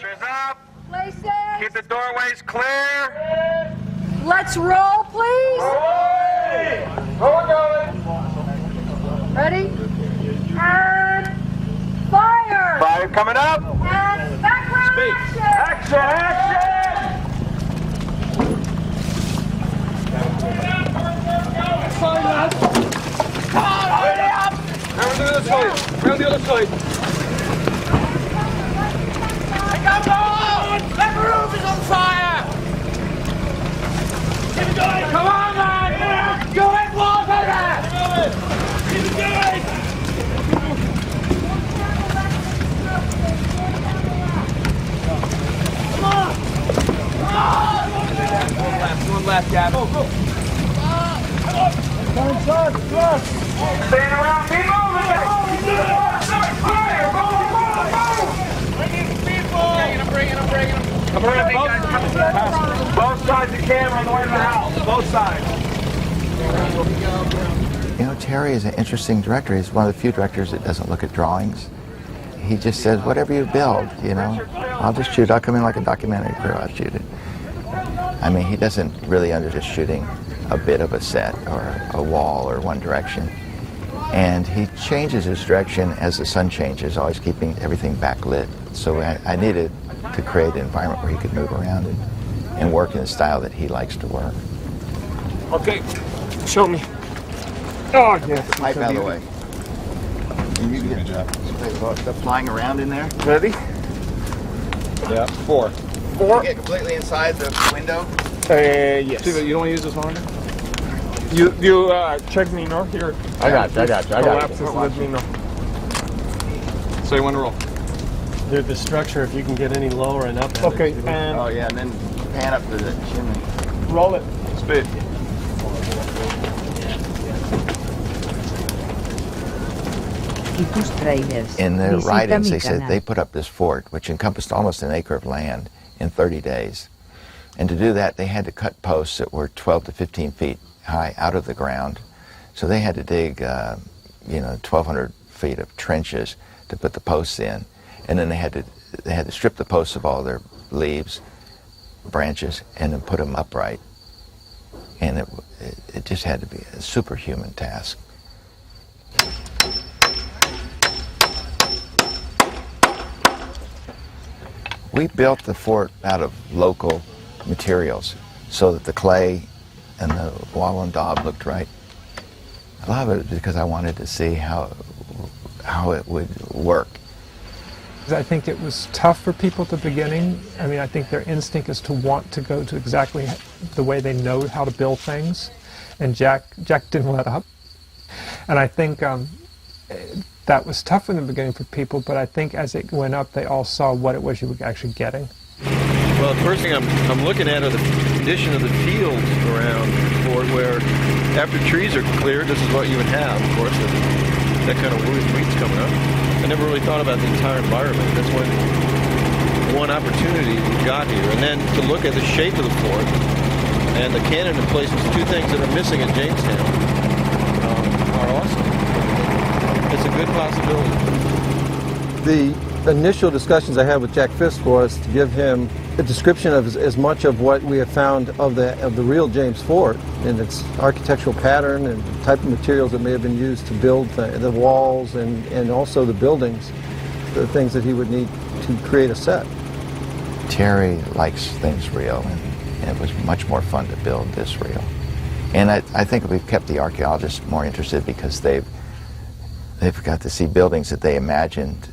Pressure is up. Places. Keep the doorways clear. Let's roll, please. Ready? And fire. Fire coming up. And background action. Action! Round the other side. Round the other side. Come on! That roof is on fire! Keep it going! Come on, man! Do it, water! Keep it going! Come on! One left, Gavin. Go, go. Stand around, keep moving! Fire! I'm bringing him. Come around, both sides of the camera on the way to the house. Both sides. You know, Terry is an interesting director. He's one of the few directors that doesn't look at drawings. He just says, whatever you build, you know, I'll just shoot. I'll come in like a documentary crew. I'll shoot it. I mean, he doesn't really understand just shooting a bit of a set or a wall or one direction. And he changes his direction as the sun changes, always keeping everything backlit. So I needed to create an environment where he could move around and work in the style that he likes to work. Okay, show me. Oh, yeah. Pipe out of the way. And you get the flying around in there. Ready? Yeah, four. You get completely inside the window. Yes. Steve, you don't want to use this monitor? You check me north here. I got you. Collapses with me north. So you want to roll? The structure, if you can get any lower and up. Okay, and Oh yeah, and then pan up to the chimney. roll it. Speed. Tráilers. In their Visita writings, mi they said canal. they put up this fort, which encompassed almost an acre of land in 30 days. And to do that, they had to cut posts that were 12 to 15 feet high out of the ground. So they had to dig, 1,200 feet of trenches to put the posts in. And then they had to strip the posts of all their leaves, branches, and then put them upright. And it just had to be a superhuman task. We built the fort out of local materials so that the clay and the wall and daub looked right. A lot of it is because I wanted to see how it would work. I think it was tough for people at the beginning. I mean, I think their instinct is to want to go to exactly the way they know how to build things. And Jack didn't let up. And I think that was tough in the beginning for people, but I think as it went up, they all saw what it was you were actually getting. Well, the first thing I'm looking at are the condition of the fields around the fort, where after trees are cleared, this is what you would have, of course, that kind of weeds coming up. I never really thought about the entire environment. That's one opportunity we got here. And then to look at the shape of the fort and the cannon in place was two things that are missing in Jamestown are awesome. It's a good possibility. The initial discussions I had with Jack Fisk was to give him a description of as much of what we have found of the real James Fort and its architectural pattern and the type of materials that may have been used to build the walls and also the buildings, the things that he would need to create a set. Terry likes things real, and it was much more fun to build this real. And I think we've kept the archaeologists more interested because they've got to see buildings that they imagined,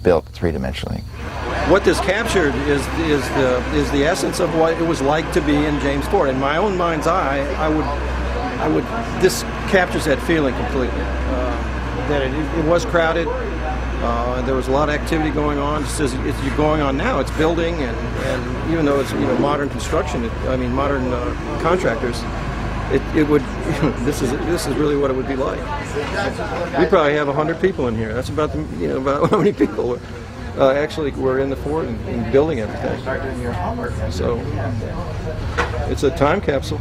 built three-dimensionally. What this captured is the essence of what it was like to be in James Fort. In my own mind's eye, this captures that feeling completely. That it was crowded. There was a lot of activity going on. Just as you're going on now, it's building, and even though it's modern construction, modern contractors, it would. This is really what it would be like. We probably have 100 people in here. That's about about how many people actually were in the fort and building everything. So it's a time capsule.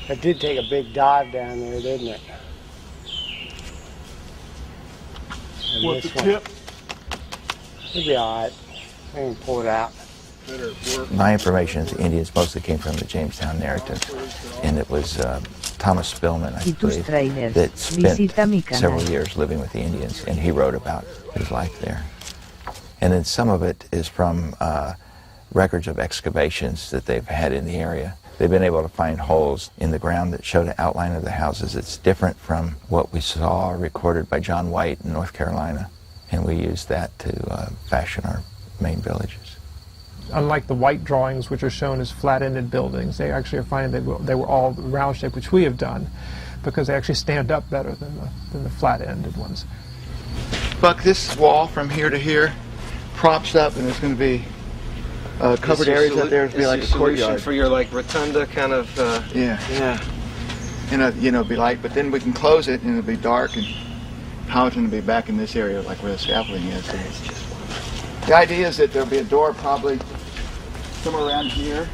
It did take a big dive down there, didn't it? And With this the one. tip It'll be all right. I can pull it out. My information is the Indians mostly came from the Jamestown narrative, and it was Thomas Spillman, I believe, that spent several years living with the Indians, and he wrote about his life there. And then some of it is from records of excavations that they've had in the area. They've been able to find holes in the ground that show the outline of the houses. It's different from what we saw recorded by John White in North Carolina, and we used that to fashion our main villages. Unlike the white drawings, which are shown as flat-ended buildings, they actually are finding they were all round shaped, which we have done, because they actually stand up better than the flat-ended ones. Buck, this wall from here to here props up, and there's going to be covered areas out there to be like a courtyard for your like rotunda kind of. Yeah. And you know, it'll be light, but then we can close it, and it'll be dark, and housing will be back in this area, like where the scaffolding is. The idea is that there'll be a door probably somewhere around here.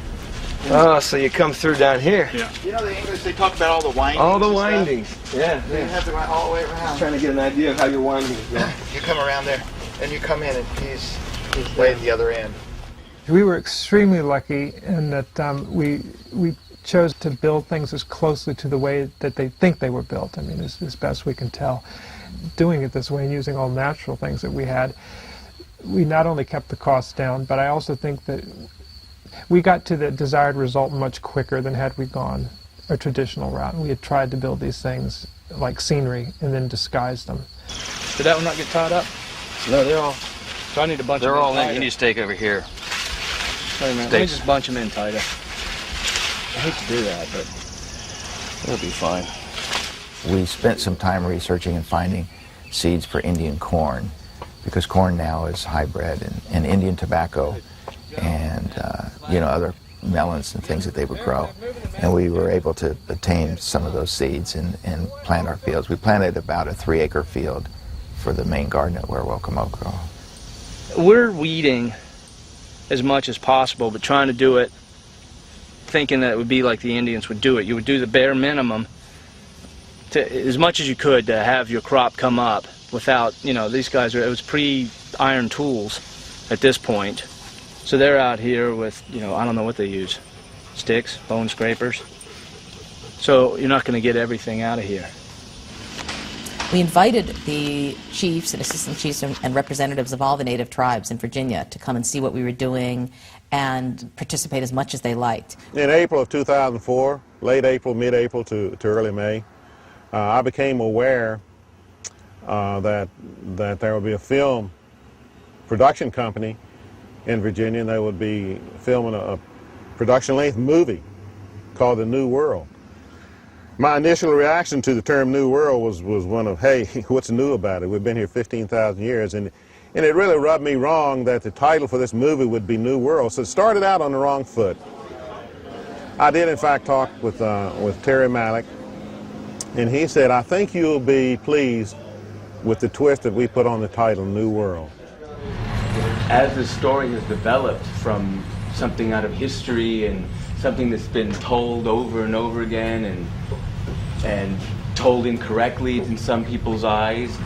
Oh, so you come through down here. Yeah. You know the English, they talk about all the windings. All the windings. Yeah. They have to run all the way around. Just trying to get an idea of how you're winding. Yeah. You come around there, and you come in, and he's way at the other end. We were extremely lucky in that we chose to build things as closely to the way that they think they were built. I mean, as best we can tell. Doing it this way and using all natural things that we had, we not only kept the costs down, but I also think that we got to the desired result much quicker than had we gone a traditional route. We had tried to build these things like scenery and then disguise them. Did that one not get tied up? No, they're all. So I need to bunch They're them all in. tighter. You need to stake over here. Wait a minute, let me just bunch them in tighter. I hate to do that, but it'll be fine. We spent some time researching and finding seeds for Indian corn, because corn now is hybrid, and Indian tobacco and you know, other melons and things that they would grow. And we were able to obtain some of those seeds and plant our fields. We planted about a 3-acre field for the main garden at where Wacomoco. We're weeding as much as possible, but trying to do it thinking that it would be like the Indians would do it. You would do the bare minimum to as much as you could to have your crop come up without, you know, these guys it was pre-iron tools at this point. So they're out here with, you know, I don't know what they use. Sticks, bone scrapers. So you're not going to get everything out of here. We invited the chiefs and assistant chiefs and representatives of all the native tribes in Virginia to come and see what we were doing and participate as much as they liked. In April of 2004, late April, mid-April to early May, I became aware that there would be a film production company in Virginia, and they would be filming a production-length movie called The New World. My initial reaction to the term New World was one of, hey, what's new about it? We've been here 15,000 years, and it really rubbed me wrong that the title for this movie would be New World, so it started out on the wrong foot. I did, in fact, talk with Terry Malick, and he said, I think you'll be pleased with the twist that we put on the title, New World. As the story has developed from something out of history and something that's been told over and over again and told incorrectly in some people's eyes,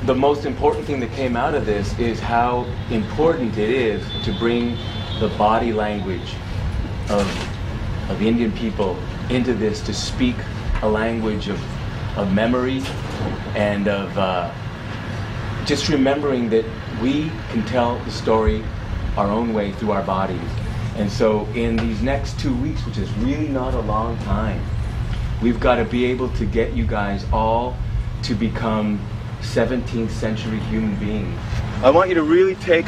the most important thing that came out of this is how important it is to bring the body language of Indian people into this, to speak a language of memory and of just remembering that we can tell the story our own way through our bodies. And so in these next 2 weeks, which is really not a long time, we've got to be able to get you guys all to become 17th century human beings. I want you to really take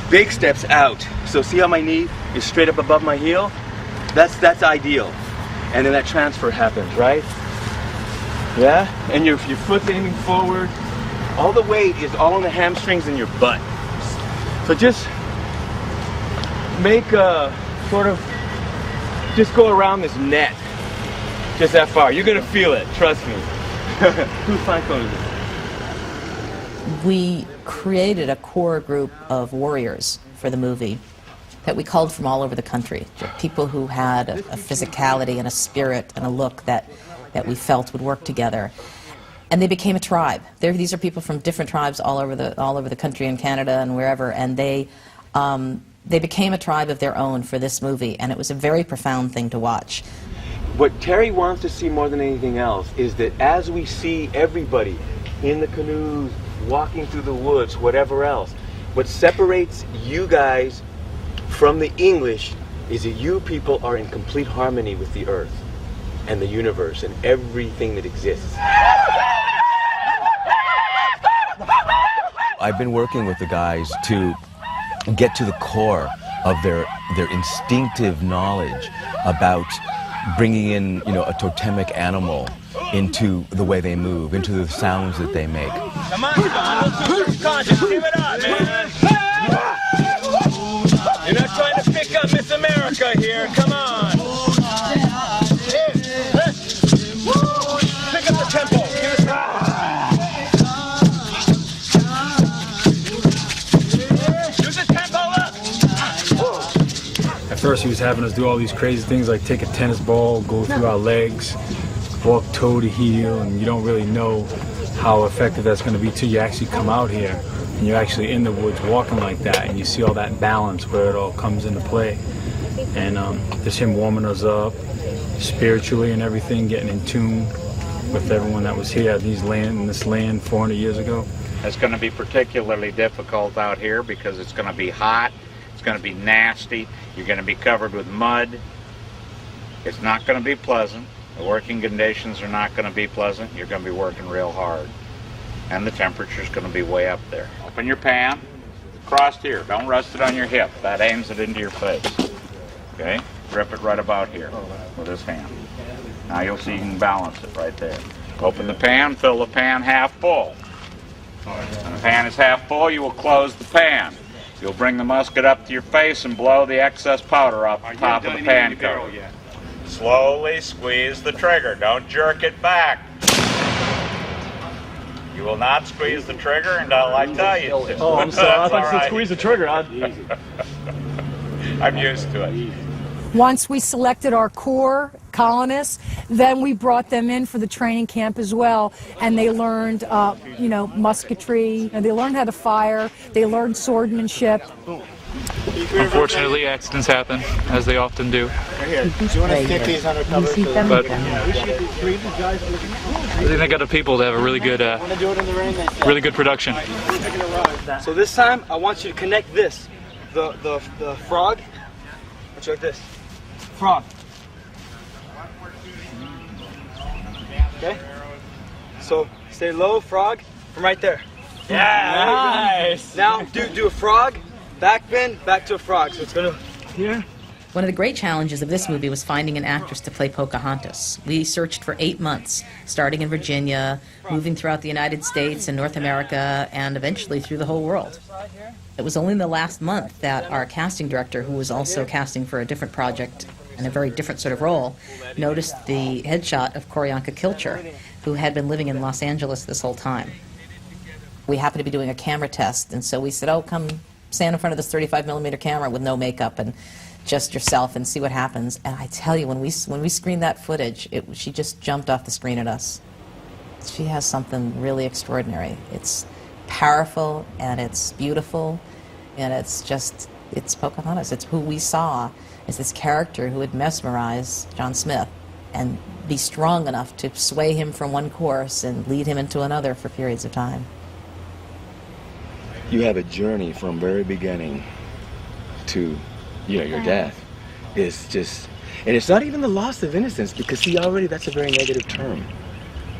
big steps out. So see how my knee is straight up above my heel? That's ideal. And then that transfer happens, right? Yeah? And your foot's aiming forward. All the weight is all on the hamstrings and your butt. So just make a sort of, just go around this net. Just that far. You're going to feel it, trust me. Who's fine coding this? We created a core group of warriors for the movie that we culled from all over the country. People who had a physicality and a spirit and a look that we felt would work together. And they became a tribe. These are people from different tribes all over the country in Canada and wherever, and they became a tribe of their own for this movie, and it was a very profound thing to watch. What Terry wants to see more than anything else is that as we see everybody in the canoes, walking through the woods, whatever else, what separates you guys from the English is that you people are in complete harmony with the earth and the universe and everything that exists. I've been working with the guys to get to the core of their instinctive knowledge about bringing in, a totemic animal into the way they move, into the sounds that they make. Come on, conscious, give it up, man. You're not trying to pick up Miss America here, come on. Pick up the tempo, give it At first he was having us do all these crazy things like take a tennis ball, go through our legs, walk toe to heel, and you don't really know how effective that's going to be till you actually come out here and you're actually in the woods walking like that and you see all that balance where it all comes into play. And just him warming us up spiritually and everything, getting in tune with everyone that was here in this land 400 years ago. It's going to be particularly difficult out here because it's going to be hot, it's going to be nasty, you're going to be covered with mud. It's not going to be pleasant. The working conditions are not going to be pleasant. You're going to be working real hard. And the temperature's going to be way up there. Open your pan, crossed here. Don't rest it on your hip. That aims it into your face. Okay? Grip it right about here with this hand. Now you'll see you can balance it right there. Open the pan, fill the pan half full. When the pan is half full, you will close the pan. You'll bring the musket up to your face and blow the excess powder off the top of the pan cover. Slowly squeeze the trigger. Don't jerk it back. You will not squeeze the trigger until I tell you to. Oh, I'm sorry. I thought you said squeeze the trigger. I'm used to it. Once we selected our core colonists, then we brought them in for the training camp as well, and they learned, musketry, and they learned how to fire, they learned swordmanship. Unfortunately, accidents happen, as they often do. Right here. Do you want to stick these undercover? But I think they got the people to have a really good production. So this time, I want you to connect this, the frog. Let's like this, frog. Okay. So stay low, frog, from right there. Yeah. Nice. Now do a frog. Back bend, back to a frog. So it's gonna here. One of the great challenges of this movie was finding an actress to play Pocahontas. We searched for 8 months, starting in Virginia, moving throughout the United States and North America, and eventually through the whole world. It was only in the last month that our casting director, who was also casting for a different project and a very different sort of role, noticed the headshot of Koryanka Kilcher, who had been living in Los Angeles this whole time. We happened to be doing a camera test, and so we said, oh, come stand in front of this 35mm camera with no makeup and just yourself and see what happens. And I tell you, when we screened that footage, she just jumped off the screen at us. She has something really extraordinary. It's powerful and it's beautiful, and it's Pocahontas. It's who we saw as this character who would mesmerize John Smith and be strong enough to sway him from one course and lead him into another for periods of time. You have a journey from very beginning to, your death. It's just, and it's not even the loss of innocence, because see, already that's a very negative term.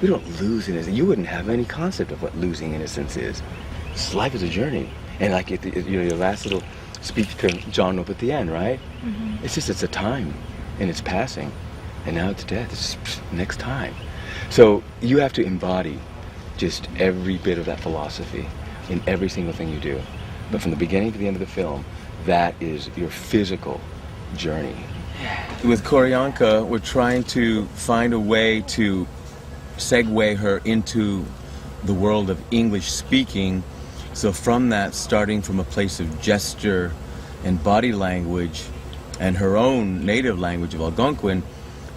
We don't lose innocence. You wouldn't have any concept of what losing innocence is. Life is a journey, and like your last little speech to John up at the end, right? Mm-hmm. It's a time, and it's passing, and now it's death. It's just next time. So you have to embody just every bit of that philosophy in every single thing you do. But from the beginning to the end of the film, that is your physical journey. With Koryanka, we're trying to find a way to segue her into the world of English speaking. So from that, starting from a place of gesture and body language and her own native language of Algonquin,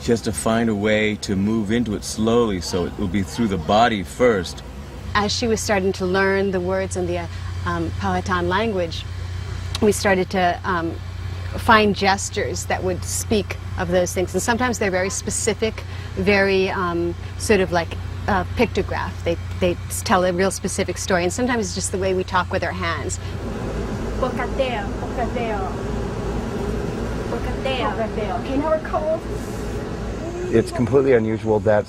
She has to find a way to move into it slowly, so it will be through the body first. As she was starting to learn the words in the Powhatan language, we started to find gestures that would speak of those things. And sometimes they're very specific, very sort of like pictograph. They tell a real specific story. And sometimes it's just the way we talk with our hands. Bocateo, bocateo, bocateo. Okay, now we're cold. It's completely unusual that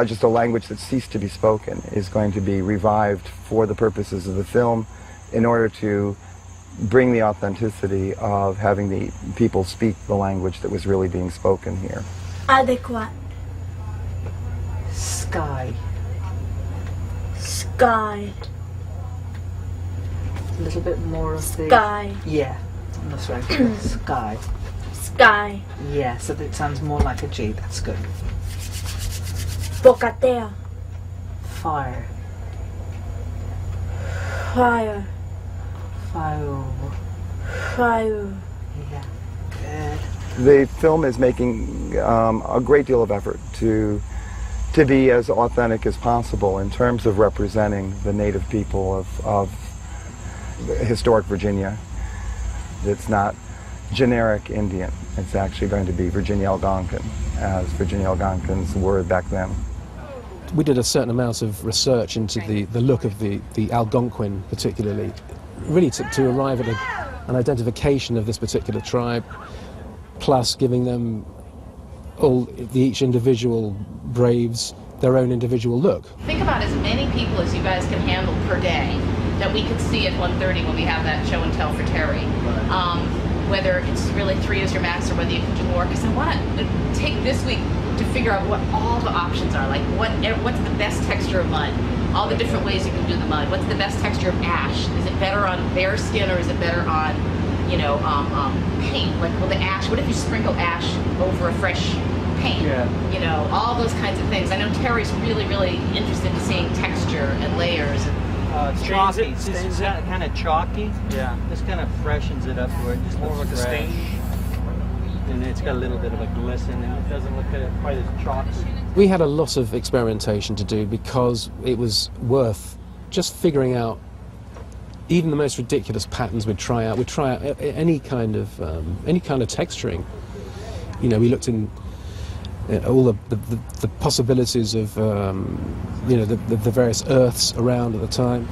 just a language that ceased to be spoken is going to be revived for the purposes of the film in order to bring the authenticity of having the people speak the language that was really being spoken here. Adequate. Sky. Sky. A little bit more of the... Sky. Yeah, that's right. Sky. Sky. Yeah, so that sounds more like a G. That's good. Bocateo. Fire. Fire. Fire. Fire. Yeah, good. The film is making a great deal of effort to be as authentic as possible in terms of representing the native people of historic Virginia. It's not generic Indian. It's actually going to be Virginia Algonquin, as Virginia Algonquins were back then. We did a certain amount of research into the look of the Algonquin particularly, really to arrive at an identification of this particular tribe, plus giving them each individual braves their own individual look. Think about as many people as you guys can handle per day that we could see at 1:30 when we have that show and tell for Terry. Whether it's really 3 is your max or whether you can do more, because I want to take this week to figure out what all the options are, like what's the best texture of mud, all the different ways you can do the mud, what's the best texture of ash, is it better on bare skin or is it better on, paint, like the ash, what if you sprinkle ash over a fresh paint, all those kinds of things. I know Terry's really, really interested in seeing texture and layers. It's chalky. It's kind of chalky. Yeah. This kind of freshens it up where it just looks like fresh. A stain. And it's got a little bit of a glisten, and it doesn't look quite as chalky. We had a lot of experimentation to do because it was worth just figuring out even the most ridiculous patterns. We'd try out any kind of texturing. We looked in all the possibilities of the various earths around at the time.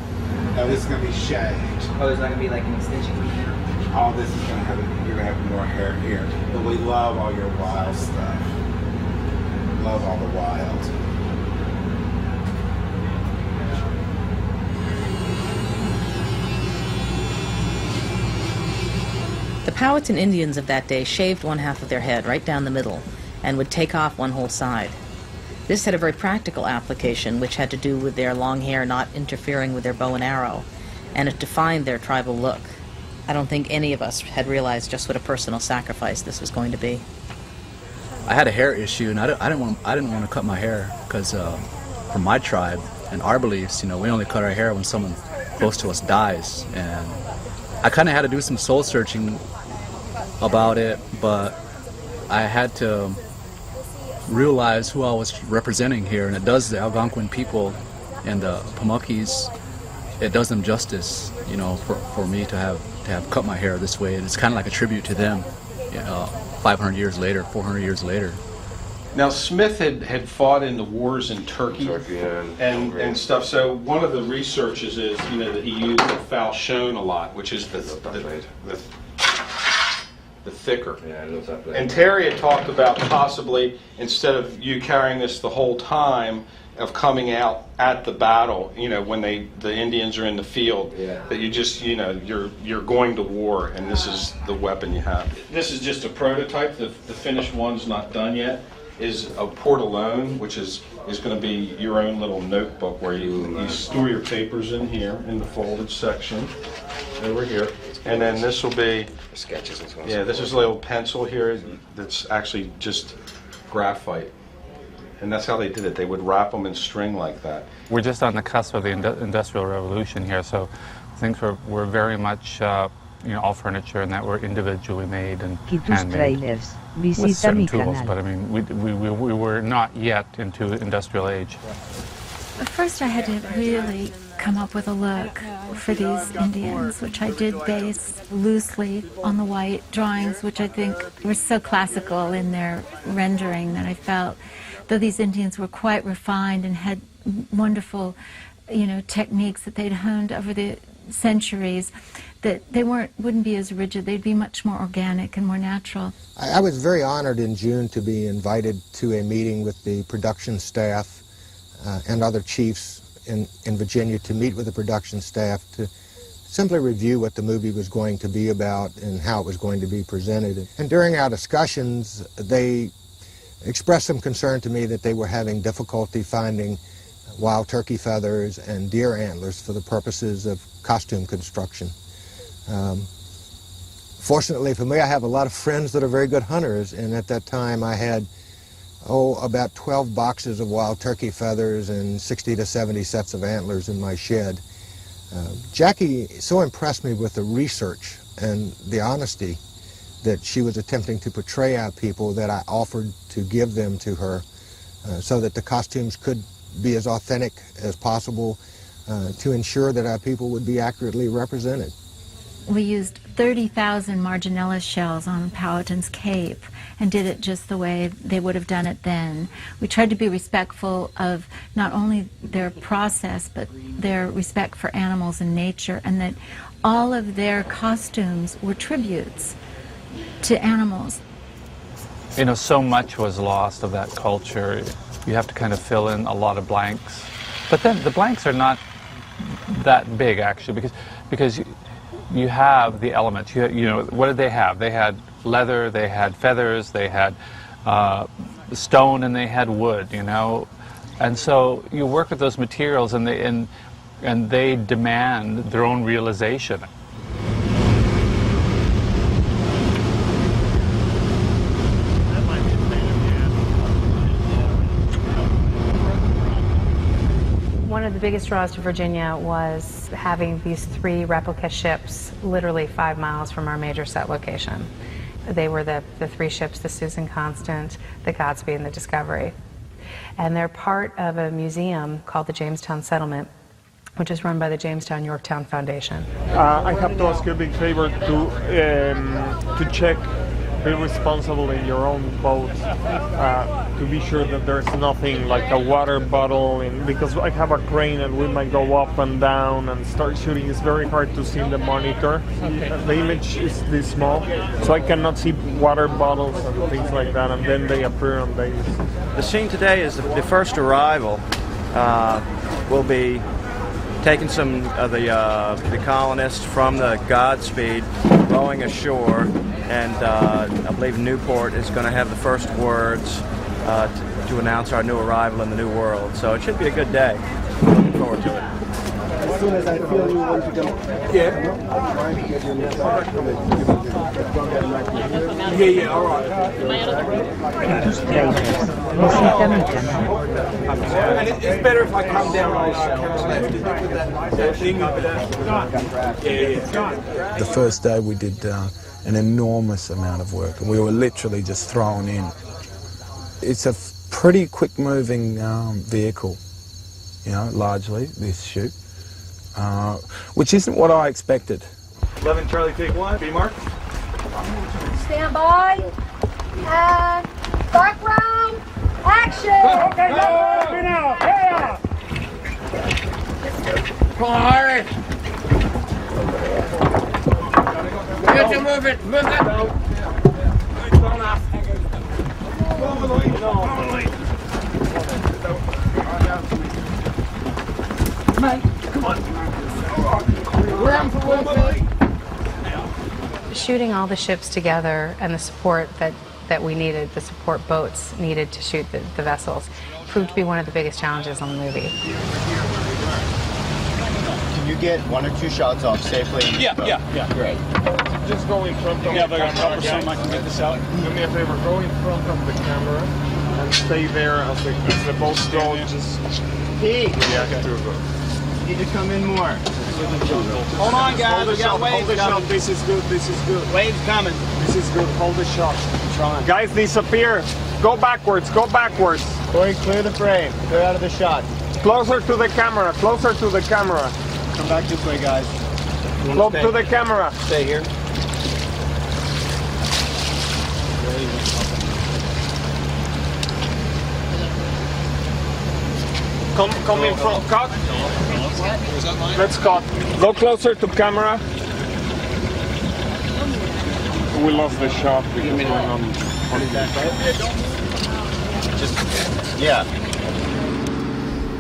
Now this is going to be shaved. Oh, there's not going to be like an extension from here? All this is going to have, you're going to have more hair here. But we love all your wild stuff. Love all the wild. The Powhatan Indians of that day shaved one half of their head right down the middle and would take off one whole side. This had a very practical application, which had to do with their long hair not interfering with their bow and arrow, and it defined their tribal look. I don't think any of us had realized just what a personal sacrifice this was going to be. I had a hair issue, and I didn't want to cut my hair because, from my tribe and our beliefs, we only cut our hair when someone close to us dies, and I kind of had to do some soul searching about it, but I had to realize who I was representing here, and it does the Algonquin people and the Pamunkey's, it does them justice, for me to have cut my hair this way, and it's kind of like a tribute to them, 500 years later, 400 years later. Now Smith had fought in the wars in Turkey and stuff. So one of the researches is that he used the falchion a lot, which is the thicker. And Terry had talked about possibly, instead of you carrying this the whole time, of coming out at the battle, when the Indians are in the field, that you just, you're going to war, and this is the weapon you have. This is just a prototype. The finished one's not done yet. Is a portalone, which is going to be your own little notebook where you store your papers in here in the folded section over here, and then this will be sketches and so on. Yeah, this is a little pencil here that's actually just graphite, and that's how they did it. They would wrap them in string like that. We're just on the cusp of the Industrial Revolution here, so things were very much all furniture and that were individually made and Tus handmade tráilers. with Visita certain mi tools. canal. But I mean, we were not yet into industrial age. At first I had to really come up with a look for these Indians, which I did base loosely on the white drawings, which I think were so classical in their rendering that I felt, though these Indians were quite refined and had wonderful, techniques that they'd honed over the centuries, that they wouldn't be as rigid. They'd be much more organic and more natural. I was very honored in June to be invited to a meeting with the production staff and other chiefs in Virginia to meet with the production staff to simply review what the movie was going to be about and how it was going to be presented. And during our discussions, they expressed some concern to me that they were having difficulty finding wild turkey feathers and deer antlers for the purposes of costume construction. Fortunately for me, I have a lot of friends that are very good hunters, and at that time I had about 12 boxes of wild turkey feathers and 60 to 70 sets of antlers in my shed. Jackie so impressed me with the research and the honesty that she was attempting to portray our people that I offered to give them to her so that the costumes could be as authentic as possible to ensure that our people would be accurately represented. We used 30,000 Marginella shells on Powhatan's Cape and did it just the way they would have done it then. We tried to be respectful of not only their process, but their respect for animals and nature, and that all of their costumes were tributes to animals. So much was lost of that culture. You have to kind of fill in a lot of blanks. But then the blanks are not that big, actually, because you have the elements. What did they have? They had leather, they had feathers, they had stone, and they had wood, And so you work with those materials, and they demand their own realization. One of the biggest draws to Virginia was having these 3 replica ships literally 5 miles from our major set location. They were the 3 ships, the Susan Constant, the Godspeed, and the Discovery. And they're part of a museum called the Jamestown Settlement, which is run by the Jamestown Yorktown Foundation. I have to ask you a big favor to check, be responsible in your own boat, to be sure that there's nothing like a water bottle because I have a crane and we might go up and down and start shooting. It's very hard to see in the monitor. The image is this small, so I cannot see water bottles and things like that, and then they appear on days. The scene today is the first arrival. We'll be taking some of the colonists from the Godspeed, rowing ashore, and I believe Newport is going to have the first words to announce our new arrival in the New World. So it should be a good day. Looking forward to it. As soon as I feel you want to go. Yeah, all right. And it's better if I come down on that thing up there. The first day we did an enormous amount of work, and we were literally just thrown in. It's a pretty quick-moving vehicle, largely, this shoot, which isn't what I expected. 11 Charlie, take 1, B mark. Stand by, and background, action! Okay, now, yeah! Come on, Harry! Get to move it, move it! Shooting all the ships together and the support that we needed, the support boats needed to shoot the vessels, proved to be one of the biggest challenges on the movie. Can you get 1 or 2 shots off safely? Yeah. Great. Just go in front of the camera. I can get this out. Do me a favor, go in front of the camera and stay there as the boats go. Just react to it. Need to come in more. Hold on, guys. We got waves coming. This is good. This is good. Waves coming. This is good. Hold the shot. I'm trying. Guys, disappear. Go backwards. Go backwards. Corey, clear the frame. Clear out of the shot. Closer to the camera. Closer to the camera. Come back this way, guys. Close to the camera. Stay here. Come in front. Cut. Let's cut. Go closer to camera. We lost the shot because we're on. Yeah.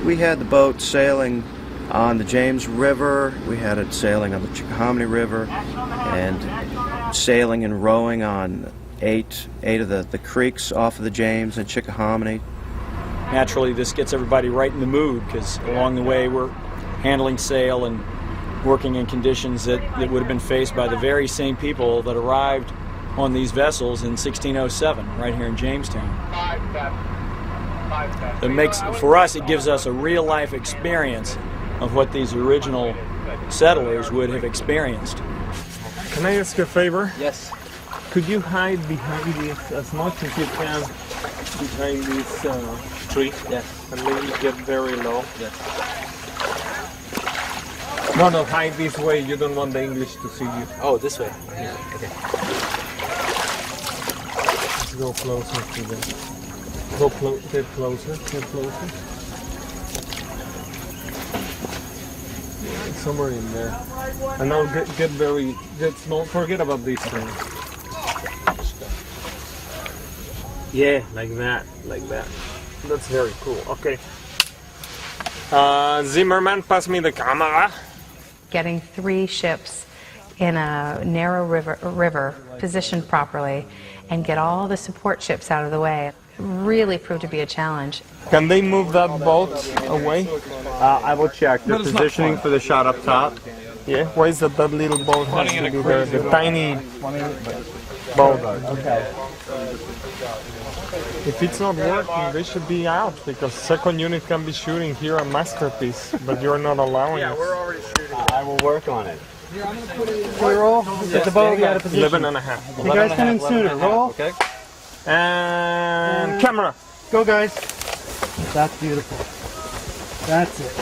We had the boat sailing on the James River, we had it sailing on the Chickahominy River, and sailing and rowing on eight of the creeks off of the James and Chickahominy. Naturally, this gets everybody right in the mood, because along the way we're handling sail and working in conditions that would have been faced by the very same people that arrived on these vessels in 1607, right here in Jamestown. It makes, for us, it gives us a real-life experience of what these original settlers would have experienced. Can I ask you a favor? Yes. Could you hide behind this as much as you can behind this tree? Yes. And maybe get very low? Yes. No, hide this way. You don't want the English to see you. Oh, this way? Yeah. Okay. Let's go closer to them. Get closer. Somewhere in there. And now get small. Forget about these things. Yeah, like that. That's very cool. Okay. Zimmerman, pass me the camera. Getting 3 ships in a narrow river positioned properly and get all the support ships out of the way really proved to be a challenge. Can they move that boat away? I will check. They're positioning for the shot up top. Yeah? Why is that little boat has to do there? The tiny boat. Okay. If it's not working, they should be out, because second unit can be shooting here on Masterpiece, but you're not allowing it. We're already shooting. I will work on it. Roll. Get the boat out of position. 11 and a half. You guys come in sooner. Roll. Okay. And camera. Go, guys. That's beautiful. That's it.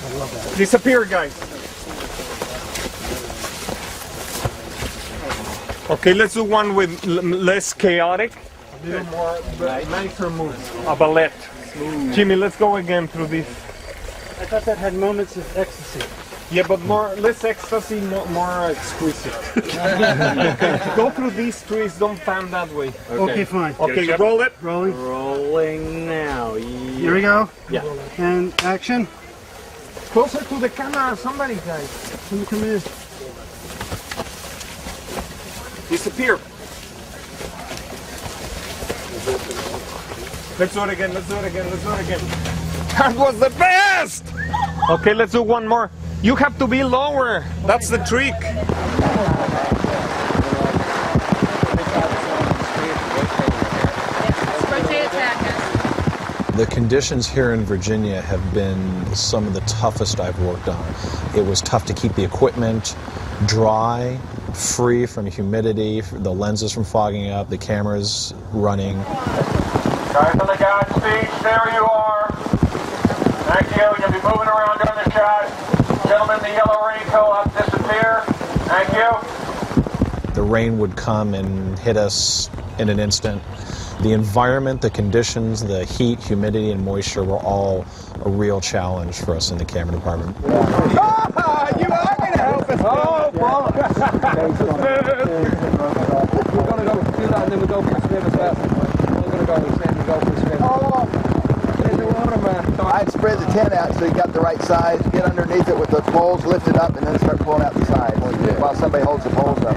I love that. Disappear, guys. Okay, let's do one with less chaotic. A little more nicer moves. A ballet. Jimmy, let's go again through this. I thought that had moments of ecstasy. Yeah, but less ecstasy, more exquisite. Okay, go through these trees, don't pan that way. Okay, fine. Okay, roll it. Rolling. Rolling now. Here we go. Yeah. And action. Closer to the camera, somebody, guys. Somebody come in. Disappear. Let's do it again. That was the best! Okay, let's do one more. You have to be lower. That's the trick. The conditions here in Virginia have been some of the toughest I've worked on. It was tough to keep the equipment dry, free from humidity, the lenses from fogging up, the cameras running. Guys on the guide speed, there you are. Thank you. You'll be moving around during the shot. Gentlemen, the yellow raincoat, disappear. Thank you. The rain would come and hit us in an instant. The environment, the conditions, the heat, humidity, and moisture were all a real challenge for us in the camera department. You are going to help us. Oh, Paul. We're going to go do that and then we go for a swim as well. We're going to go for a swim. Oh, in the water, man. I'd spread the tent out so you got the right size, get underneath it with the poles lifted up, and then start pulling out the sides while somebody holds the poles up.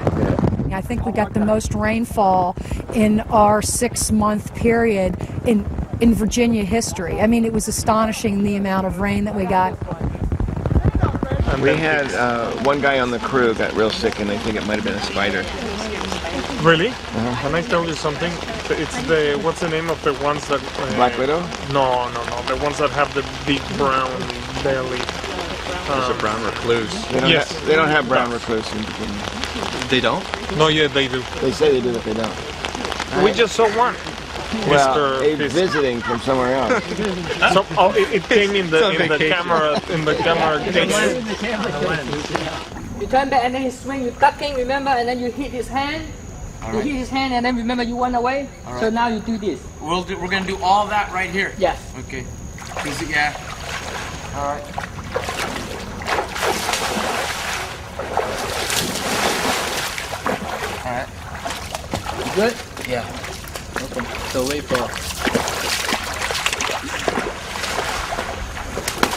I think we got the most rainfall in our 6-month period in Virginia history. I mean, it was astonishing the amount of rain that we got. We had one guy on the crew got real sick, and they think it might have been a spider. Really? Can I tell you something? It's the, what's the name of the ones that... Black Widow? No. The ones that have the big brown belly. There's a brown recluse. They don't have brown recluse in Virginia. They don't? No, yeah, they do. They say they do, but they don't. We just saw one. Well, visiting from somewhere else. So, it came in the camera You turn back and then he swing, you ducking, remember, and then you hit his hand. You hit his hand and then remember you went away. All So right. now you do this. We're gonna do all that right here. Yes. Okay. Yeah. All right. All right. You good? Yeah. Okay. So wait for.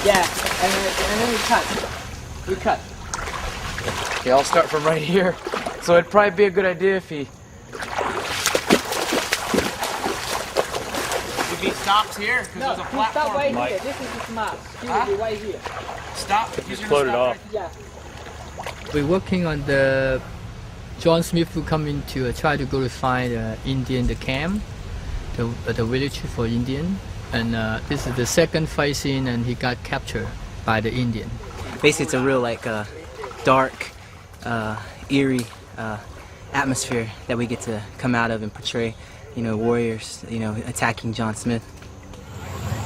Yeah, and then we cut. We cut. Okay, I'll start from right here. So it'd probably be a good idea if he stops here, because No, there's a you platform. stop right here. This is the smart. You will be right here. Stop. Just float it off. Yeah. We're working on the John Smith who come in to try to go to find Indian the camp, the village for Indian, and this is the second fight scene, and he got captured by the Indian. Basically, it's a real dark, eerie atmosphere that we get to come out of and portray. Warriors, attacking John Smith.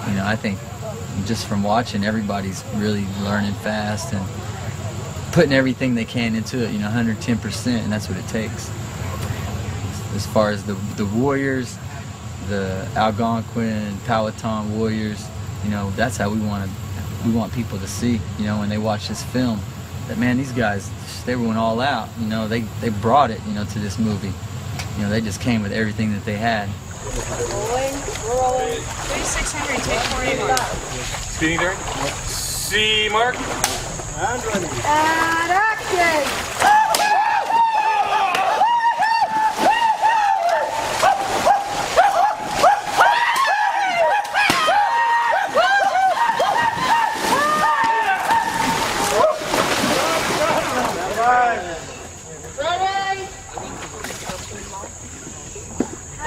I think just from watching, everybody's really learning fast and putting everything they can into it, 110%, and that's what it takes. As far as the warriors, the Algonquin, Powhatan warriors, that's how we want people to see, when they watch this film, that man, these guys, they went all out, they brought it, to this movie. They just came with everything that they had. Rolling. 3600, take 40 mark. Speeding during? C mark. And running. And action!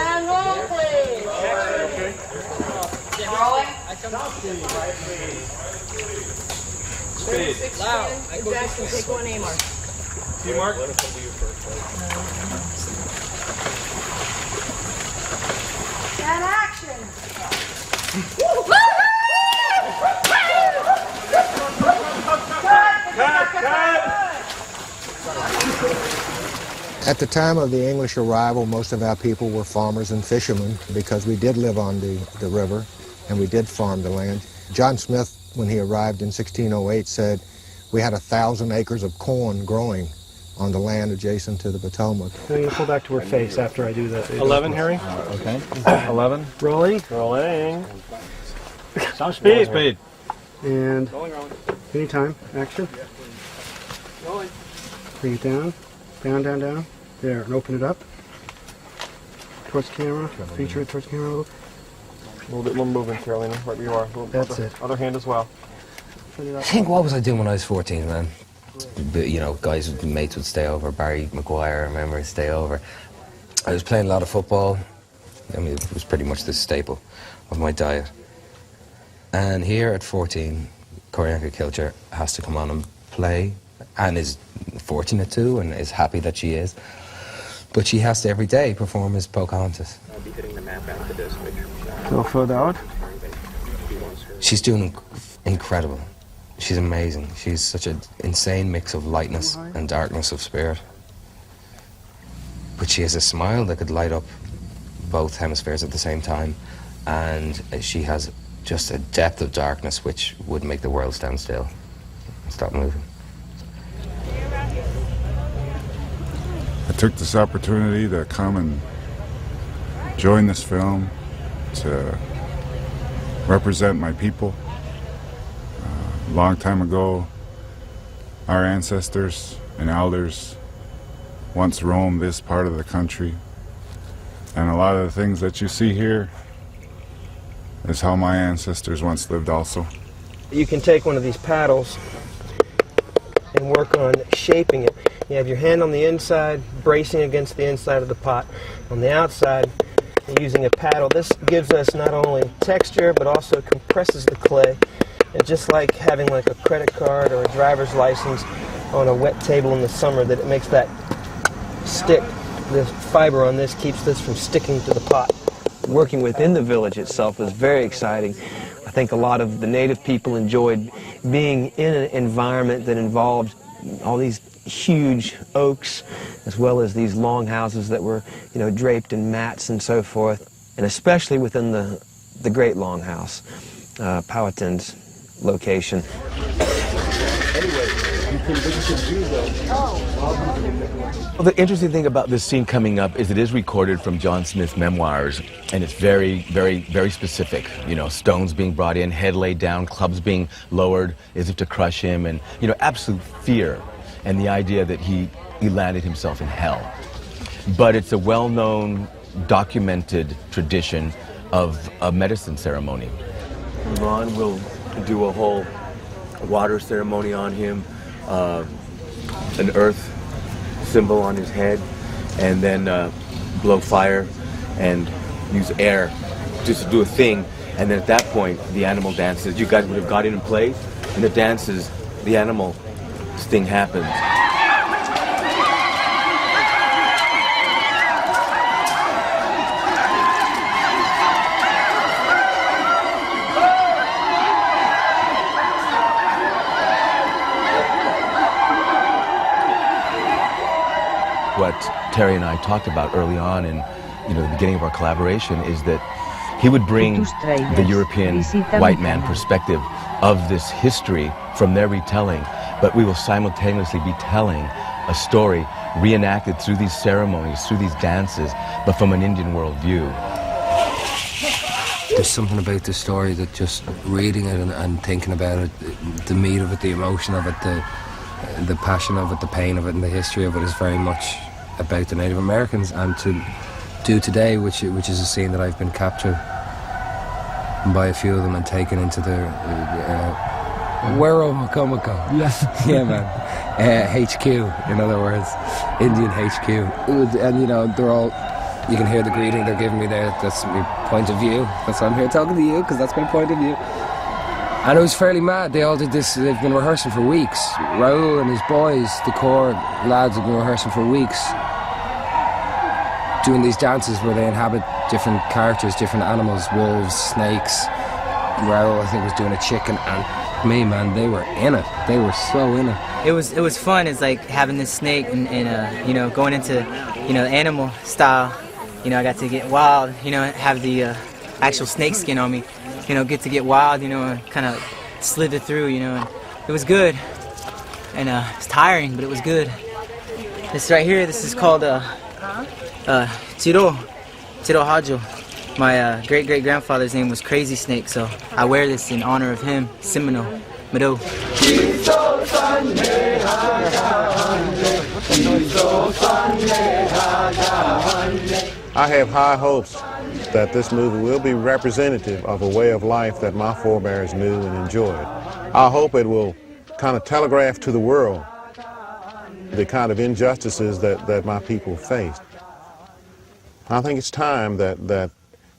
And roll, please. Rolling. Speed. Loud. Exactly. Take one A mark. C mark. And action. At the time of the English arrival, most of our people were farmers and fishermen because we did live on the river and we did farm the land. John Smith, when he arrived in 1608, said we had 1,000 acres of corn growing on the land adjacent to the Potomac. I'm going to pull back to her face after I do the... 11, Harry. Okay. 11. Rolling. Rolling. Some speed. Speed. And anytime. Action. Bring it down. Down, down, down. There, and open it up. Towards camera. Feature it towards camera a little. A little bit more movement, Carolina, right where you are. That's it. Other hand as well. I think, what was I doing when I was 14, man? Guys, mates would stay over. Barry Maguire, I remember, would stay over. I was playing a lot of football. I mean, it was pretty much the staple of my diet. And here at 14, Corianka Kilcher has to come on and play, and is fortunate to, and is happy that she is. But she has to every day perform as Pocahontas. I'll be hitting the map after this. Go further out. She's doing incredible. She's amazing. She's such an insane mix of lightness and darkness of spirit. But she has a smile that could light up both hemispheres at the same time, and she has just a depth of darkness which would make the world stand still and stop moving. I took this opportunity to come and join this film to represent my people. A long time ago, our ancestors and elders once roamed this part of the country, and a lot of the things that you see here is how my ancestors once lived also. You can take one of these paddles and work on shaping it. You have your hand on the inside, bracing against the inside of the pot. On the outside, you're using a paddle. This gives us not only texture, but also compresses the clay. And just like having like a credit card or a driver's license on a wet table in the summer, that it makes that stick. The fiber on this keeps this from sticking to the pot. Working within the village itself was very exciting. I think a lot of the native people enjoyed being in an environment that involved all these huge oaks, as well as these long houses that were, draped in mats and so forth, and especially within the Great Longhouse, Powhatan's location. Well, the interesting thing about this scene coming up is it is recorded from John Smith's memoirs, and it's very, very, very specific. Stones being brought in, head laid down, clubs being lowered as if to crush him, and, absolute fear, and the idea that he landed himself in hell. But it's a well-known, documented tradition of a medicine ceremony. Ron will do a whole water ceremony on him, an earth symbol on his head, and then blow fire and use air just to do a thing. And then at that point, the animal dances. You guys would have got in place, and the dances, the animal thing happens. What Terry and I talked about early on in the beginning of our collaboration is that he would bring the European white man perspective of this history from their retelling, but we will simultaneously be telling a story reenacted through these ceremonies, through these dances, but from an Indian world view. There's something about the story that just reading it and thinking about it, the meat of it, the emotion of it, the passion of it, the pain of it, and the history of it is very much about the Native Americans. And to do today, which is a scene that I've been captured by a few of them and taken into their Wero Makomako. Yes. Yeah, man. HQ, in other words, Indian HQ. And they're all, you can hear the greeting they're giving me there. That's my point of view. That's why I'm here talking to you, because that's my point of view. And it was fairly mad. They all did this, they've been rehearsing for weeks. Raul and his boys, the core lads, have been rehearsing for weeks, doing these dances where they inhabit different characters, different animals, wolves, snakes. Raul, I think, was doing a chicken, and me, man, they were in it. They were so in it. It was fun. It's like having this snake and going into, animal style. I got to get wild, have the actual snake skin on me. Get to get wild, and kind of slither through, and it was good. And it's tiring, but it was good. This right here, this is called Tiro Hajo. My great-great-grandfather's name was Crazy Snake, so I wear this in honor of him, Semino, Mado. I have high hopes that this movie will be representative of a way of life that my forebears knew and enjoyed. I hope it will kind of telegraph to the world the kind of injustices that my people faced. I think it's time that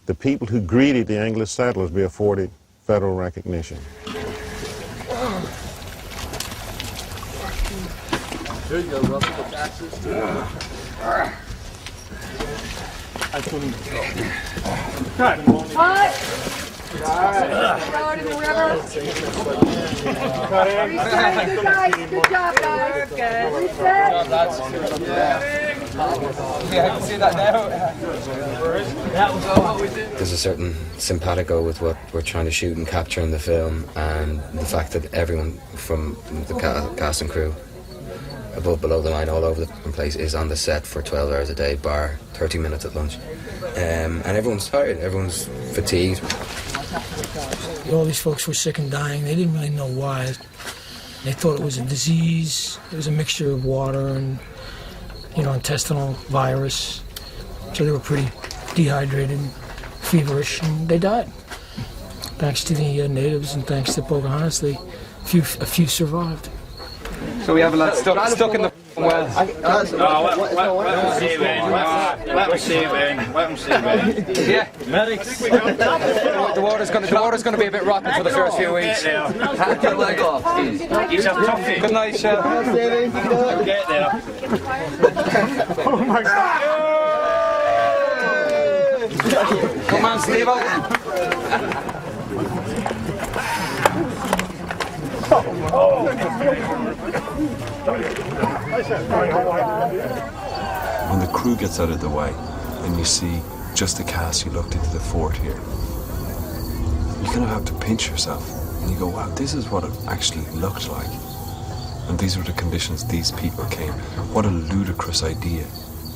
the people who greeted the English settlers be afforded federal recognition. There you go, Russell, the taxes. I couldn't go. Cut. Throw it in the river. Reset. Good job, guys. Good. Reset. Yeah, I can see that now. That was all what we did. There's a certain simpatico with what we're trying to shoot and capture in the film, and the fact that everyone from the cast and crew, above, below the line, all over the place, is on the set for 12 hours a day, bar 30 minutes at lunch. And everyone's tired, everyone's fatigued. All these folks were sick and dying. They didn't really know why. They thought it was a disease. It was a mixture of water and, intestinal virus. So they were pretty dehydrated, feverish, and they died. Thanks to the natives and thanks to Pocahontas, a few survived. So we have a lad stuck in the well. Let them see it, man. Let them see it, man. Yeah. Medics. The water's going to be a bit rotten for the first few weeks. Take your leg off. He's a toughie. Good night, Shell. Get there. Oh my God. Come on, Steve-o. When the crew gets out of the way and you see just the cast who looked into the fort here, you kind of have to pinch yourself and you go, wow, this is what it actually looked like. And these were the conditions these people came. What a ludicrous idea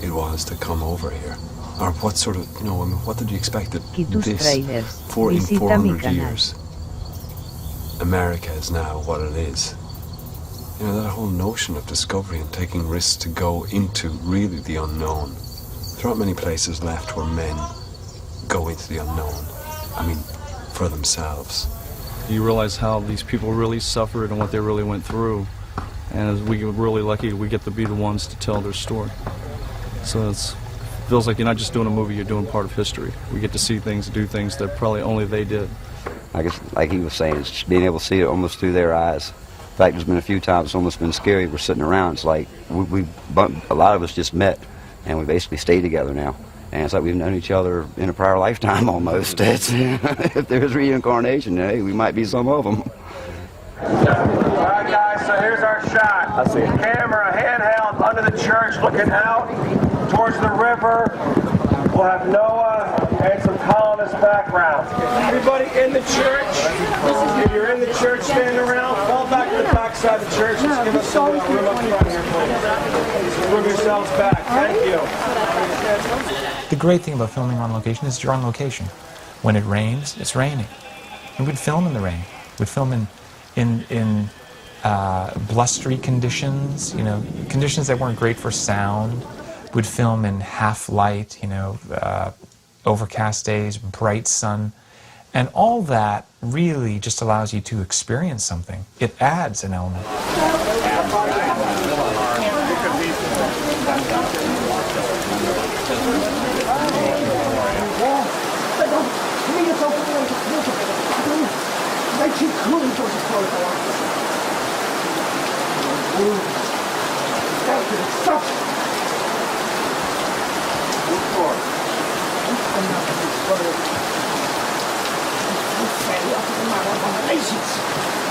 it was to come over here. Or what sort of, you know, I mean, what did you expect that this, in 400 years, America is now what it is? You know, that whole notion of discovery and taking risks to go into really the unknown. There aren't many places left where men go into the unknown. I mean, for themselves. You realize how these people really suffered and what they really went through. And as we get really lucky, we get to be the ones to tell their story. So it feels like you're not just doing a movie, you're doing part of history. We get to see things, do things that probably only they did. I guess, like he was saying, it's just being able to see it almost through their eyes. In fact, there's been a few times it's almost been scary. We're sitting around. It's like a lot of us just met, and we basically stay together now. And it's like we've known each other in a prior lifetime almost. It's, if there's reincarnation, hey, we might be some of them. All right, guys. So here's our shot. I see. Camera handheld under the church, looking out towards the river. We'll have Noah and some colonist background. Everybody in the church, if you're in the church standing around, fall back to the back side of the church. Just give us some room up front here, please. Move yourselves back. Thank you. The great thing about filming on location is you're on location. When it rains, it's raining. And we'd film in the rain. We'd film in blustery conditions, you know, conditions that weren't great for sound. We'd film in half light, you know, overcast days, bright sun. And all that really just allows you to experience something. It adds an element.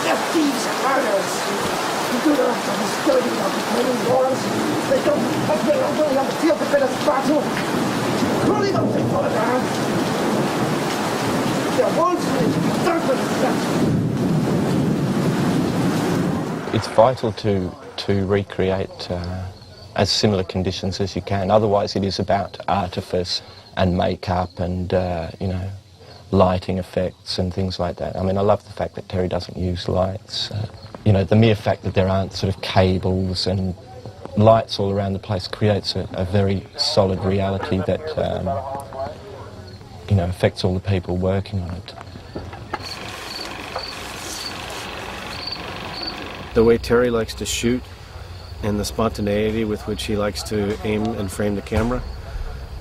They're thieves and murderers. The good earth of this dirty of the burning wars. They don't really on the field to finish battle. Cruelly don't think for their hands. They're wantonly darkened. It's vital to recreate as similar conditions as you can. Otherwise, it is about artifice and makeup and you know, lighting effects and things like that. I mean, I love the fact that Terry doesn't use lights. You know, the mere fact that there aren't sort of cables and lights all around the place creates a very solid reality that, you know, affects all the people working on it. The way Terry likes to shoot and the spontaneity with which he likes to aim and frame the camera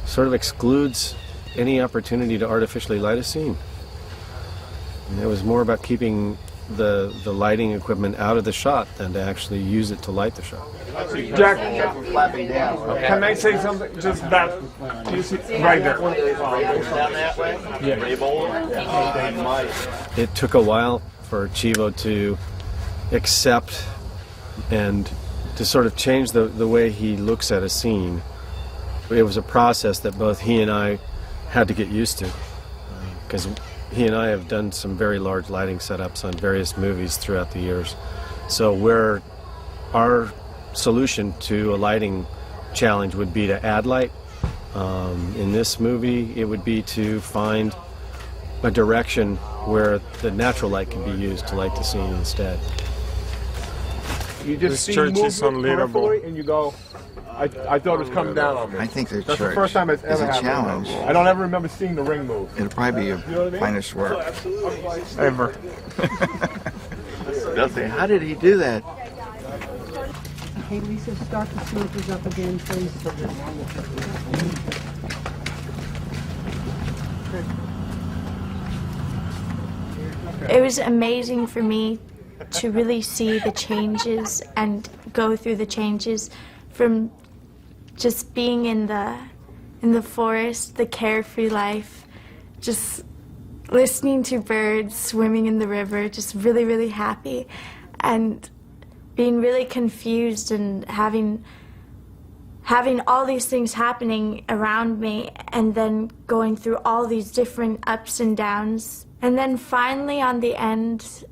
sort of excludes any opportunity to artificially light a scene. And it was more about keeping the lighting equipment out of the shot than to actually use it to light the shot. Jack, can I say something? Just that, you see, right there. It took a while for Chivo to accept and to sort of change the way he looks at a scene. It was a process that both he and I had to get used to, because he and I have done some very large lighting setups on various movies throughout the years. So our solution to a lighting challenge would be to add light. In this movie, it would be to find a direction where the natural light can be used to light the scene instead. You just see movement peripherally and you go, I thought it was coming down on me. I think the That's church the first time it's is ever a happened. challenge. I don't ever remember seeing the ring move. It'll probably be your finest work. Ever. They'll say, how did he do that? Hey, Lisa, start the slippers up again, please. It was amazing for me to really see the changes and go through the changes from just being in the forest, the carefree life, just listening to birds, swimming in the river, just really, really happy, and being really confused and having all these things happening around me, and then going through all these different ups and downs, and then finally on the end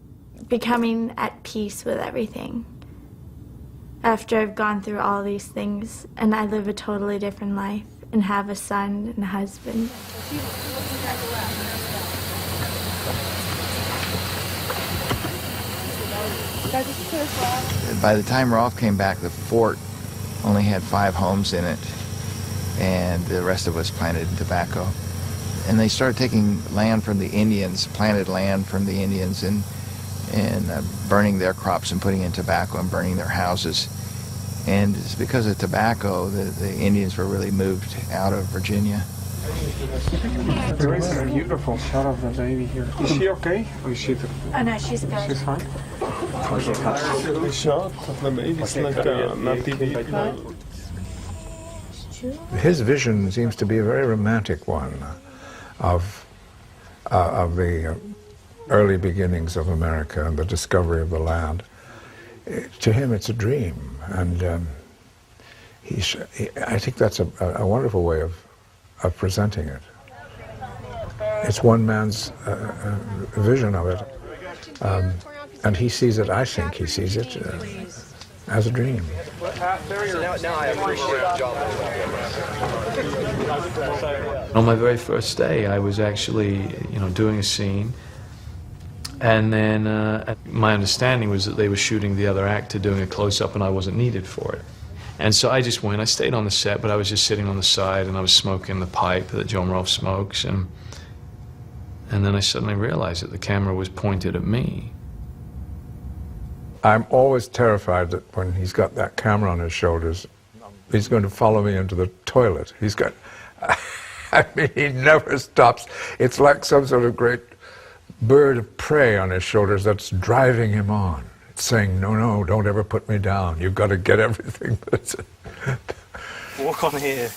becoming at peace with everything after I've gone through all these things, and I live a totally different life and have a son and a husband. By the time Rolf came back, the fort only had 5 homes in it, and the rest of us planted tobacco. And they started taking land from the Indians, planted land from the Indians, and burning their crops and putting in tobacco and burning their houses. And it's because of tobacco that the Indians were really moved out of Virginia. There is a beautiful shot of the baby here. Is she okay? Or is she? Oh no, she's good. She's fine. The shot of the baby is like not TV. His vision seems to be a very romantic one of the early beginnings of America and the discovery of the land. To him, it's a dream, and I think that's a wonderful way of presenting it. It's one man's vision of it, and he sees it, I think he sees it as a dream. Now I appreciate On my very first day, I was actually, doing a scene, and then my understanding was that they were shooting the other actor doing a close-up, and I wasn't needed for it. And so I just went. I stayed on the set, but I was just sitting on the side, and I was smoking the pipe that John Rolfe smokes, and then I suddenly realized that the camera was pointed at me. I'm always terrified that when he's got that camera on his shoulders, he's going to follow me into the toilet. He's got, I mean, he never stops. It's like some sort of great bird of prey on his shoulders that's driving him on. It's saying, no, no, don't ever put me down. You've got to get everything. Walk on here.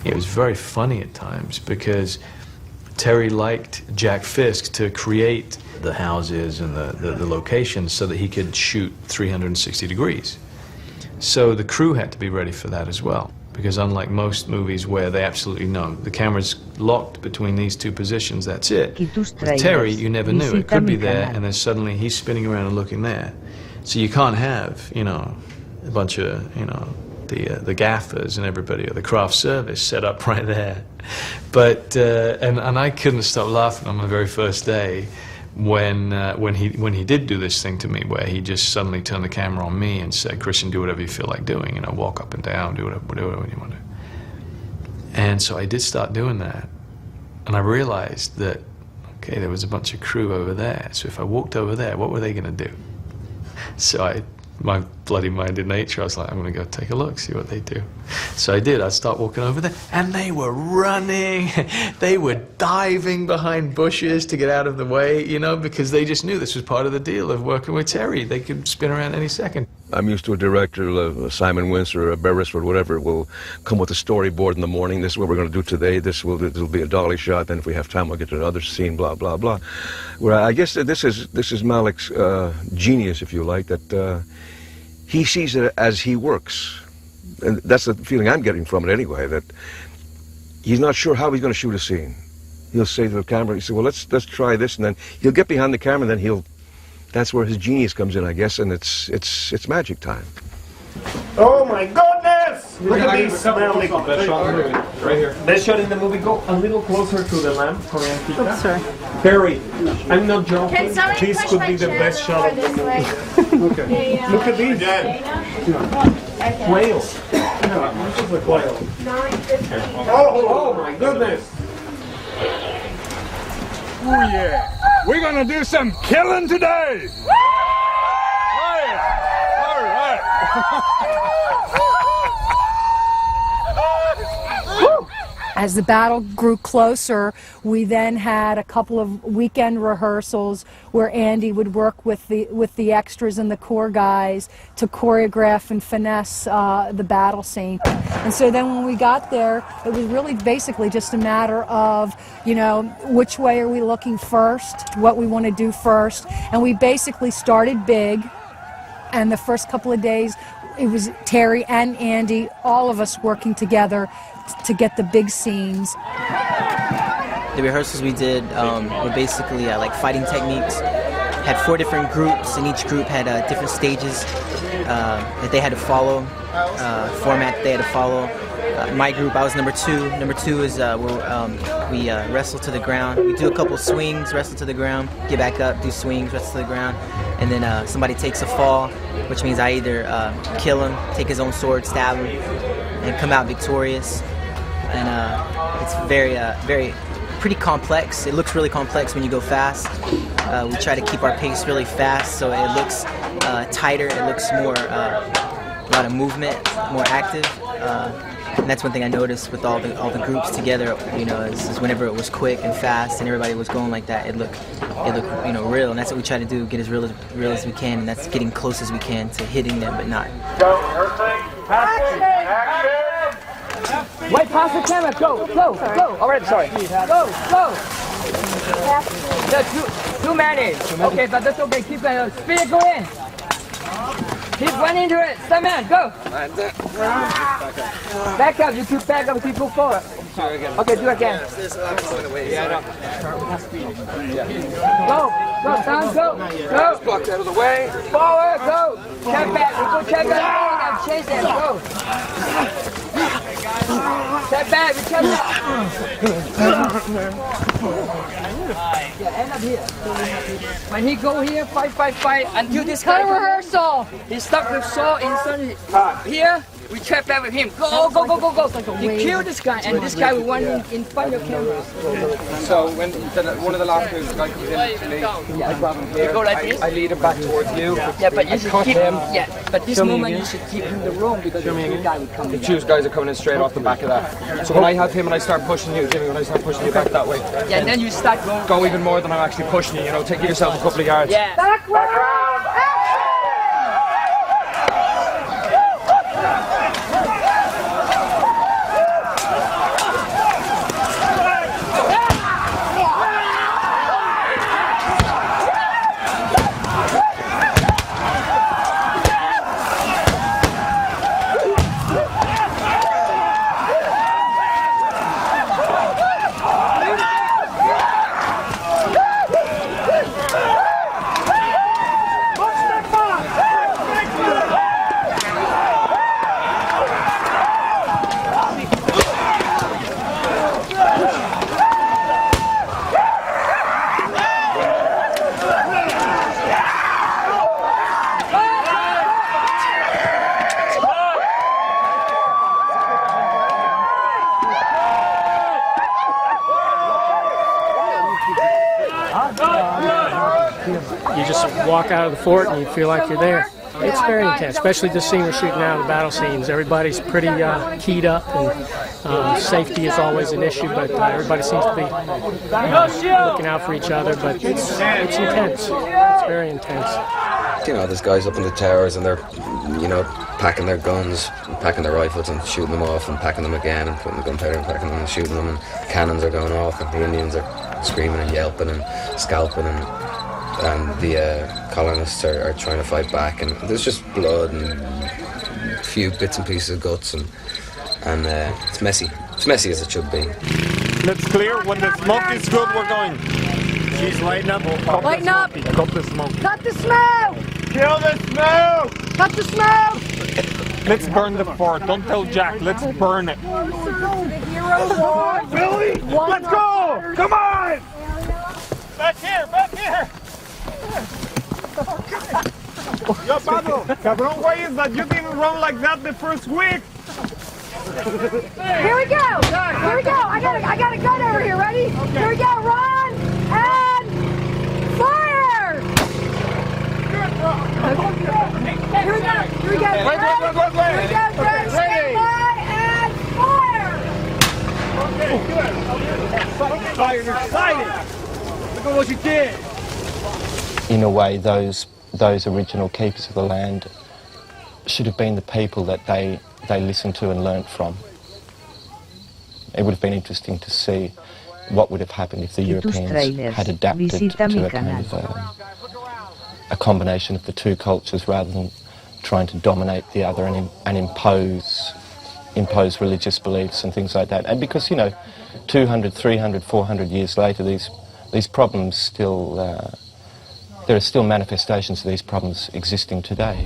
It was very funny at times because Terry liked Jack Fisk to create the houses and the locations so that he could shoot 360 degrees. So the crew had to be ready for that as well, because unlike most movies where they absolutely know the camera's locked between these two positions, that's it. With Terry, you never knew. It could be there, and then suddenly he's spinning around and looking there. So you can't have, a bunch of, the gaffers and everybody, or the craft service set up right there. But, and I couldn't stop laughing on my very first day when he did do this thing to me, where he just suddenly turned the camera on me and said, "Christian, do whatever you feel like doing, walk up and down, do whatever you want to do." And so I did start doing that, and I realized that, okay, there was a bunch of crew over there, so if I walked over there, what were they going to do? So my bloody-minded nature, I was like, I'm going to go take a look, see what they do. So I did. I started walking over there, and they were running. They were diving behind bushes to get out of the way, because they just knew this was part of the deal of working with Terry. They could spin around any second. I'm used to a director, Simon Windsor or Beresford, whatever, will come with a storyboard in the morning. This is what we're going to do today. This will be a dolly shot. Then if we have time, we'll get to another scene, blah, blah, blah. Well, I guess that this is Malick's genius, if you like, that he sees it as he works. And that's the feeling I'm getting from it anyway, that he's not sure how he's going to shoot a scene. He'll say to the camera, he said, well, let's try this, and then he'll get behind the camera, and then that's where his genius comes in, I guess, and it's magic time. Oh my goodness! Look at these smelly. Right here. Best shot in the movie. Go a little closer to the lamp, Korean pizza. Oops, sorry. Barry, I'm not joking. Can somebody This push could my be the chair best shot of the movie. Okay. Look at these. Whales. Oh my goodness! Oh yeah! We're gonna do some killing today! All right! As the battle grew closer, we then had a couple of weekend rehearsals where Andy would work with the extras and the core guys to choreograph and finesse the battle scene. And so then when we got there, it was really basically just a matter of, you know, which way are we looking first, what we want to do first. And we basically started big, and the first couple of days, it was Terry and Andy, all of us working together to get the big scenes. The rehearsals we did were basically like fighting techniques. Had 4 different groups, and each group had different stages that they had to follow, format that they had to follow. In my group, I was number 2. Number 2 is where we wrestle to the ground. We do a couple swings, wrestle to the ground, get back up, do swings, wrestle to the ground, and then somebody takes a fall, which means I either kill him, take his own sword, stab him, and come out victorious. And it's pretty complex. It looks really complex when you go fast. We try to keep our pace really fast, so it looks tighter. It looks more a lot of movement, more active. And that's one thing I noticed with all the groups together. You know, is whenever it was quick and fast and everybody was going like that, it looked real. And that's what we try to do: get as real as we can, and that's getting close as we can to hitting them, but not. Wait, pass the camera. Go. All right, sorry. Go. Too many. Okay, but that's okay. Keep speed going. Keep running into it. Stop, man. Go. Back up. You keep back up. Keep go forward. Okay, do it again. Go. Down. Go. Blocked out of the way. Forward. Go. Check back. Go check back. Chase it. Go. Step back, check back. Yeah, end up here. When he go here, fight, until this guy rehearsal. He stop the saw in here. We trap back with him. Go. He killed this guy, and this guy will run in front of your camera. So when one of the last moves, the guy comes in to me, I grab him here. You go like this. I lead him back towards you. Yeah, but you should keep him. Yeah, but this moment you should keep him in the room because the guy will come in. The two guys are coming in straight off the back of that. So when I have him and I start pushing you, Jimmy, when I start pushing you back that way. Yeah, and then you start going. Go even more than I'm actually pushing you. You know, take yourself a couple of yards. Yeah. Background. You just walk out of the fort and you feel like you're there. It's very intense, especially this scene we're shooting now, the battle scenes. Everybody's pretty keyed up, and safety is always an issue, but everybody seems to be looking out for each other, but it's intense. It's very intense. You know, there's guys up in the towers and they're, you know, packing their guns, packing their rifles and shooting them off and packing them again and putting the gunpowder and packing them and shooting them, and cannons are going off and the Indians are screaming and yelping and scalping, and the colonists are trying to fight back, and there's just blood and a few bits and pieces of guts, and it's messy. It's messy as it should be. Let's clear. When the smoke is good, we're going. She's lighting up. Lighten up! Cut the smoke. Cut the smoke! Kill the smoke! Cut the smoke! Let's burn the fort. Don't tell Jack. Let's burn it. Billy, let's go! Come on! Back here! Yo, Pablo, cabrón, why is that you didn't run like that the first week? Here we go. Here we go. I got a gun over here. Ready? Okay. Here we go. Run and fire. Okay. Here we go. Here we go. Wait. Here we go. Ready? Stand by and fire. Okay, good. Fire, you're excited. Look at what you did. In a way, those original keepers of the land should have been the people that they listened to and learnt from. It would have been interesting to see what would have happened if the Europeans had adapted to a kind of a combination of the two cultures rather than trying to dominate the other and impose religious beliefs and things like that. And because, you know, 200, 300, 400 years later, these problems still, there are still manifestations of these problems existing today.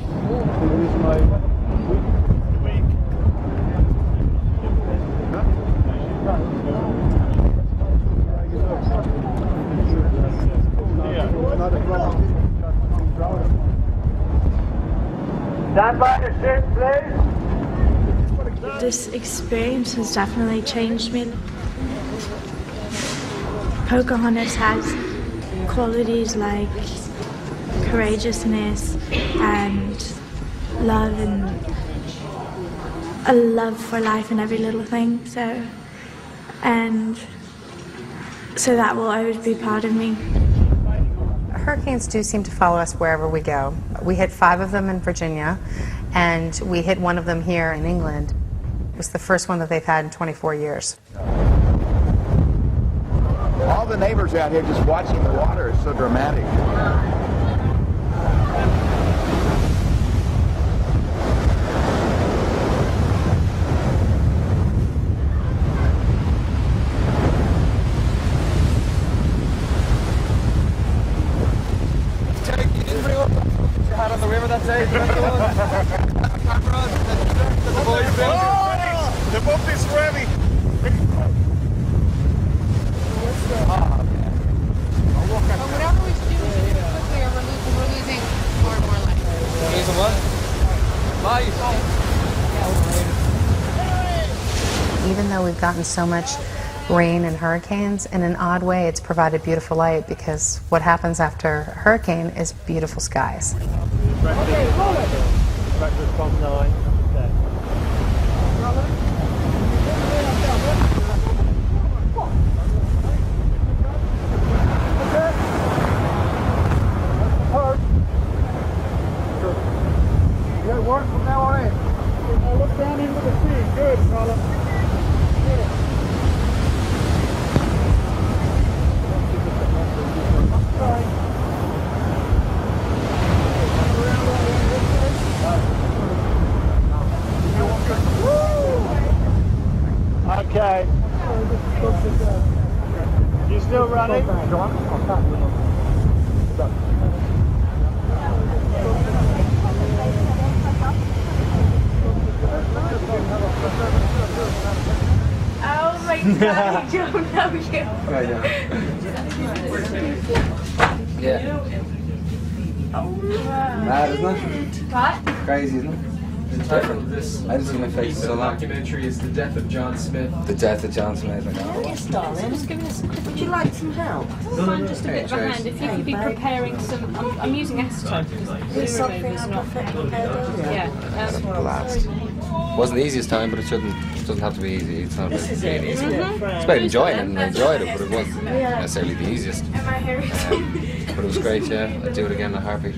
Stand by your seat, please. This experience has definitely changed me. Pocahontas has qualities like courageousness and love and a love for life and every little thing. So that will always be part of me. Hurricanes do seem to follow us wherever we go. We hit 5 of them in Virginia, and we hit 1 of them here in England. It was the first one that they've had in 24 years. All the neighbors out here just watching the water is so dramatic. Out on the river that day. The boat is ready. Whatever we do quickly, or we're losing more and more life. Losing what? Life. Even though we've gotten so much rain and hurricanes, in an odd way it's provided beautiful light, because what happens after a hurricane is beautiful skies. Okay, roll it. Breakfast from 9. Good work from now on in. Look down into the sea. Good, Carla. Okay. You still running? Oh my God, I don't know you. Yeah. Mad, isn't it? What? Crazy, isn't it? The title of this I just see my face so long. documentary is The Death of John Smith. The Death of John Smith. Like, oh. Yes, darling. Just give us. Would you like some help? I'm just a bit behind. If you could be preparing some, I'm using acetone because There's the something remover's I'm not. prepared earlier. Yeah. Blast. Wasn't the easiest time, but it doesn't have to be easy. It's not This is it, isn't it? It's about enjoying it, and I enjoyed it, but it wasn't necessarily the easiest. Am I here? But it was great, yeah. I'd do it again in a heartbeat.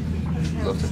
Loved it.